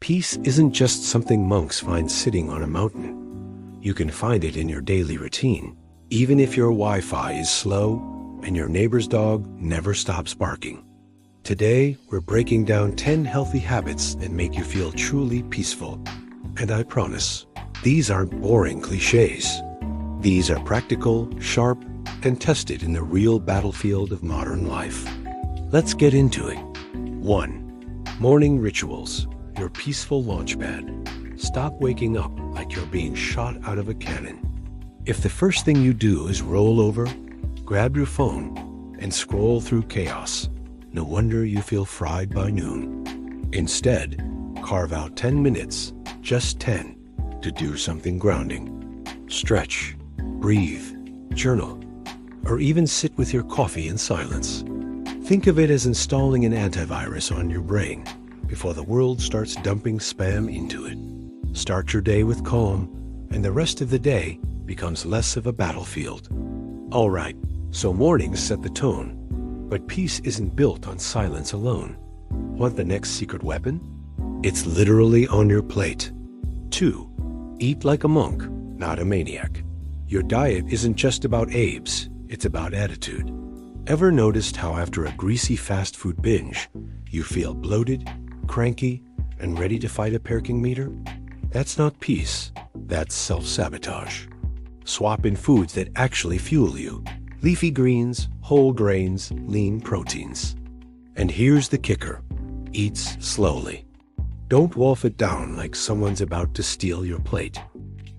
Peace isn't just something monks find sitting on a mountain. You can find it in your daily routine, even if your Wi-Fi is slow and your neighbor's dog never stops barking. Today, we're breaking down 10 healthy habits that make you feel truly peaceful. And I promise, these aren't boring cliches. These are practical, sharp, and tested in the real battlefield of modern life. Let's get into it. 1. Morning rituals, your peaceful launchpad. Stop waking up like you're being shot out of a cannon. If the first thing you do is roll over, grab your phone, and scroll through chaos, no wonder you feel fried by noon. Instead, carve out 10 minutes, just 10, to do something grounding. Stretch, breathe, journal, or even sit with your coffee in silence. Think of it as installing an antivirus on your brain before the world starts dumping spam into it. Start your day with calm, and the rest of the day becomes less of a battlefield. All right, so mornings set the tone, but peace isn't built on silence alone. Want the next secret weapon? It's literally on your plate. 2. Eat like a monk, not a maniac. Your diet isn't just about abs, it's about attitude. Ever noticed how after a greasy fast food binge, you feel bloated, cranky, and ready to fight a parking meter? That's not peace, that's self-sabotage. Swap in foods that actually fuel you. Leafy greens, whole grains, lean proteins. And here's the kicker. Eat slowly. Don't wolf it down like someone's about to steal your plate.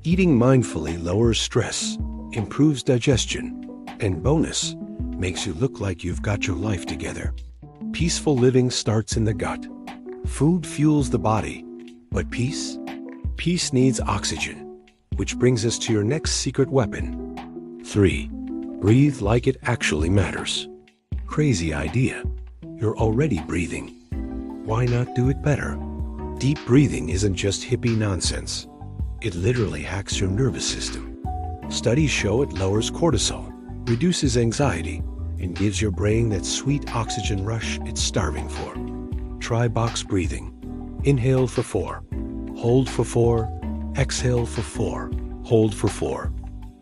Eating mindfully lowers stress, improves digestion, and bonus, makes you look like you've got your life together. Peaceful living starts in the gut. Food fuels the body, but peace? Peace needs oxygen, which brings us to your next secret weapon. 3. Breathe like it actually matters. Crazy idea. You're already breathing. Why not do it better? Deep breathing isn't just hippie nonsense. It literally hacks your nervous system. Studies show it lowers cortisol, reduces anxiety, and gives your brain that sweet oxygen rush it's starving for. Try box breathing. Inhale for 4. Hold for 4. Exhale for 4. Hold for 4.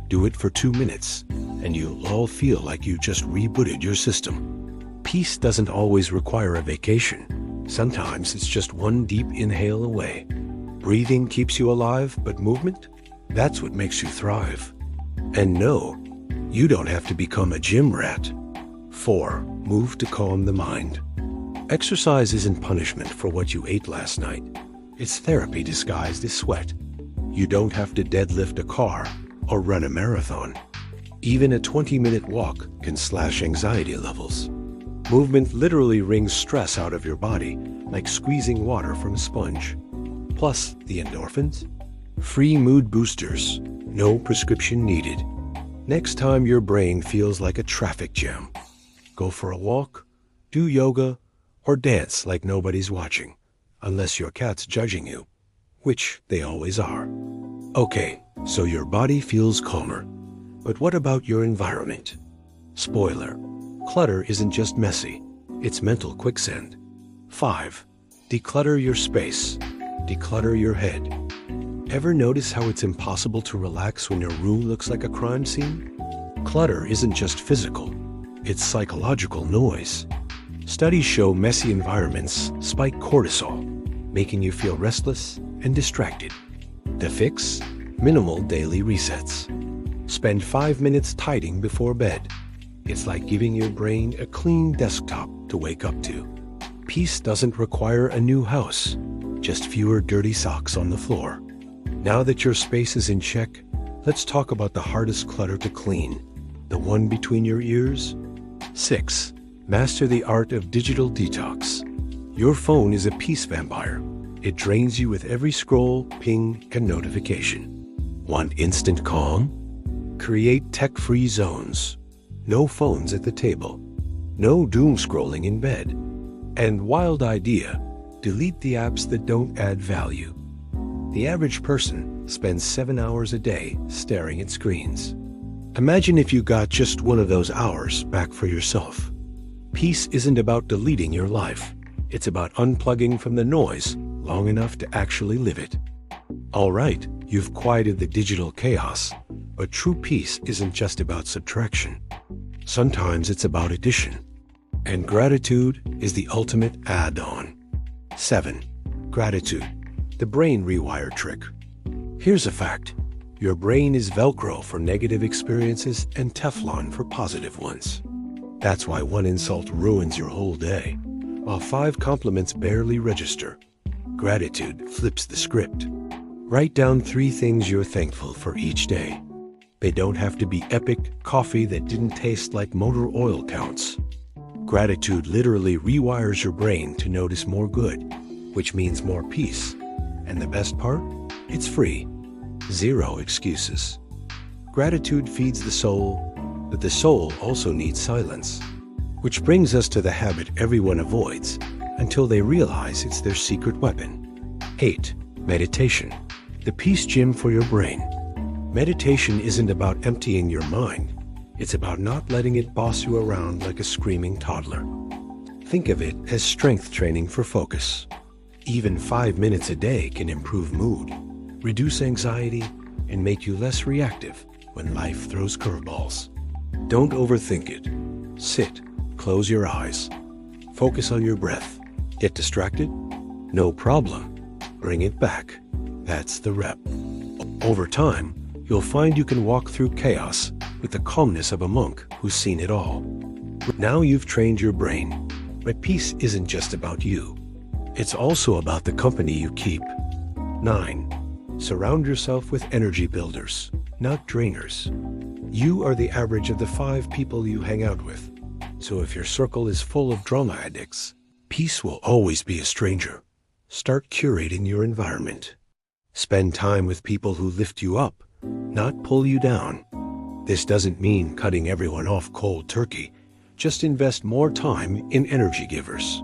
Do it for 2 minutes, and you'll all feel like you just rebooted your system. Peace doesn't always require a vacation. Sometimes it's just one deep inhale away. Breathing keeps you alive, but movement? That's what makes you thrive. And no, you don't have to become a gym rat. 4. Move to calm the mind. Exercise isn't punishment for what you ate last night. It's therapy disguised as sweat. You don't have to deadlift a car or run a marathon. Even a 20-minute walk can slash anxiety levels. Movement literally wrings stress out of your body, like squeezing water from a sponge. Plus, the endorphins? Free mood boosters, no prescription needed. Next time your brain feels like a traffic jam, go for a walk, do yoga, or dance like nobody's watching, unless your cat's judging you, which they always are. Okay, so your body feels calmer. But what about your environment? Spoiler, clutter isn't just messy, it's mental quicksand. 5. Declutter your space. Declutter your head. Ever notice how it's impossible to relax when your room looks like a crime scene? Clutter isn't just physical, it's psychological noise. Studies show messy environments spike cortisol, making you feel restless and distracted. The fix? Minimal daily resets. Spend 5 minutes tidying before bed. It's like giving your brain a clean desktop to wake up to. Peace doesn't require a new house, just fewer dirty socks on the floor. Now that your space is in check, let's talk about the hardest clutter to clean, the one between your ears. 6. Master the art of digital detox. Your phone is a peace vampire. It drains you with every scroll, ping, and notification. Want instant calm? Create tech-free zones. No phones at the table. No doom scrolling in bed. And wild idea, delete the apps that don't add value. The average person spends 7 hours a day staring at screens. Imagine if you got just one of those hours back for yourself. Peace isn't about deleting your life. It's about unplugging from the noise long enough to actually live it. All right, you've quieted the digital chaos, but true peace isn't just about subtraction. Sometimes it's about addition. And gratitude is the ultimate add-on. 7. Gratitude, the brain rewire trick. Here's a fact. Your brain is Velcro for negative experiences and Teflon for positive ones. That's why one insult ruins your whole day, while 5 compliments barely register. Gratitude flips the script. Write down 3 things you're thankful for each day. They don't have to be epic coffee that didn't taste like motor oil counts. Gratitude literally rewires your brain to notice more good, which means more peace. And the best part? It's free. 0 excuses. Gratitude feeds the soul, but the soul also needs silence. Which brings us to the habit everyone avoids until they realize it's their secret weapon. 8. Meditation, the peace gym for your brain. Meditation isn't about emptying your mind. It's about not letting it boss you around like a screaming toddler. Think of it as strength training for focus. Even 5 minutes a day can improve mood, reduce anxiety, and make you less reactive when life throws curveballs. Don't overthink it. Sit, close your eyes, focus on your breath. Get distracted? No problem. Bring it back. That's the rep. Over time, you'll find you can walk through chaos with the calmness of a monk who's seen it all. Now you've trained your brain, but peace isn't just about you. It's also about the company you keep. 9. Surround yourself with energy builders, not drainers. You are the average of the 5 people you hang out with. So if your circle is full of drama addicts, peace will always be a stranger. Start curating your environment. Spend time with people who lift you up, not pull you down. This doesn't mean cutting everyone off cold turkey. Just invest more time in energy givers.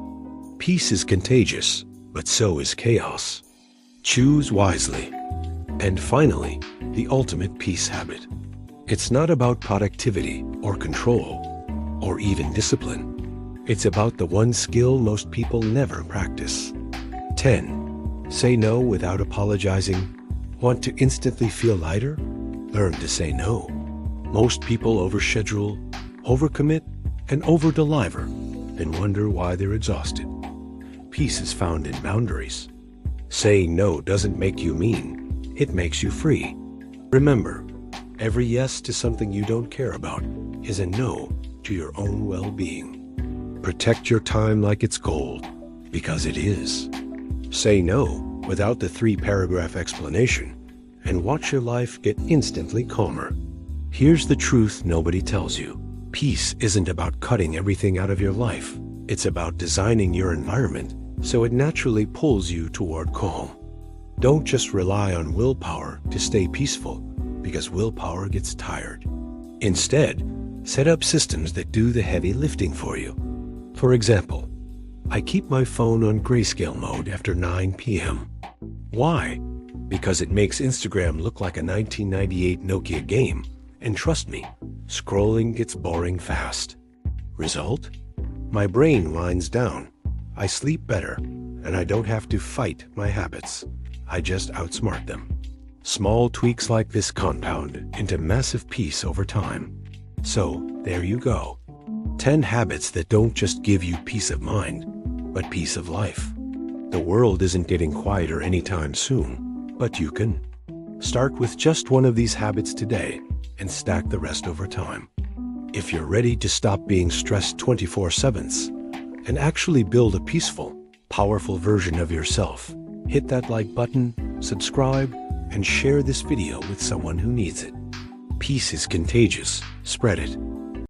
Peace is contagious, but so is chaos. Choose wisely. And finally, the ultimate peace habit. It's not about productivity or control, or even discipline. It's about the one skill most people never practice. 10. Say no without apologizing. Want to instantly feel lighter? Learn to say no. Most people overschedule, overcommit, and overdeliver, then wonder why they're exhausted. Peace is found in boundaries. Saying no doesn't make you mean, it makes you free. Remember, every yes to something you don't care about is a no to your own well-being. Protect your time like it's gold, because it is. Say no without the 3-paragraph explanation, and watch your life get instantly calmer. Here's the truth nobody tells you. Peace isn't about cutting everything out of your life. It's about designing your environment so it naturally pulls you toward calm. Don't just rely on willpower to stay peaceful, because willpower gets tired. Instead, set up systems that do the heavy lifting for you. For example, I keep my phone on grayscale mode after 9 p.m. Why? Because it makes Instagram look like a 1998 Nokia game. And trust me, scrolling gets boring fast. Result? My brain winds down. I sleep better, and I don't have to fight my habits. I just outsmart them. Small tweaks like this compound into massive peace over time. So, there you go. 10 habits that don't just give you peace of mind, but peace of life. The world isn't getting quieter anytime soon, but you can. Start with just one of these habits today and stack the rest over time. If you're ready to stop being stressed 24/7 and actually build a peaceful, powerful version of yourself, hit that like button, subscribe, and share this video with someone who needs it. Peace is contagious. Spread it.